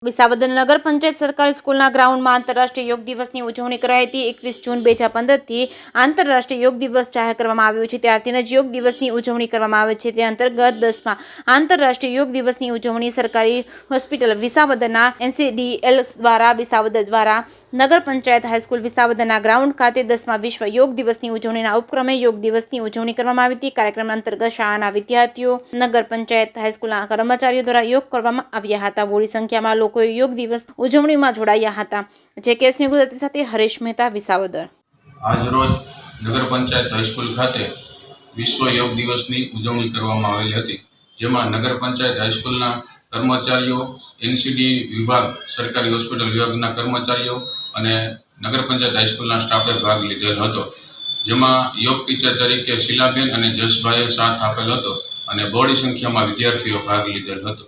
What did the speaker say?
વિસાવદર નગર પંચાયત સરકારી સ્કૂલના ગ્રાઉન્ડમાં આંતરરાષ્ટ્રીય યોગ દિવસની ઉજવણી કરાઈ હતી। 21 જૂન 2015થી આંતરરાષ્ટ્રીય યોગ દિવસ જાહેર કરવામાં આવ્યો છે। ત્યારથી જ યોગ દિવસની ઉજવણી કરવામાં આવે છે। તે અંતર્ગત 10મા આંતરરાષ્ટ્રીય યોગ દિવસની ઉજવણી સરકારી હોસ્પિટલ વિસાવદરના NCDL દ્વારા વિસાવદર દ્વારા નગર પંચાયત હાઈસ્કૂલ વિસાવદરના ગ્રાઉન્ડ ખાતે 10મા વિશ્વ યોગ દિવસની ઉજવણીના ઉપક્રમે યોગ દિવસની ઉજવણી કરવામાં આવી હતી। કાર્યક્રમ અંતર્ગત શાળાના વિદ્યાર્થીઓ, નગર પંચાયત હાઈસ્કૂલના કર્મચારીઓ દ્વારા યોગ કરવામાં આવ્યા હતા। મોટી સંખ્યામાં લોકોએ યોગ દિવસ ઉજવણીમાં જોડાયા હતા। જે કેસની ગુજરાતી સાથે હરેશ મહેતા, વિસાવદર। આજરોજ નગર પંચાયત હાઈસ્કૂલ ખાતે વિશ્વ યોગ દિવસની ઉજવણી કરવામાં આવેલી હતી, જેમાં નગર પંચાયત હાઈસ્કૂલના કર્મચારીઓ, NCD વિભાગ, સરકારી હોસ્પિટલ વિભાગના કર્મચારીઓ અને નગર પંચાયત હાઈસ્કૂલના સ્ટાફે ભાગ લીધેલ હતો, જેમાં યોગ ટીચર તરીકે શીલાબેન અને જસભાઈએ સાથ આપેલ હતો અને બહોળી સંખ્યામાં વિદ્યાર્થીઓ ભાગ લીધેલ હતો।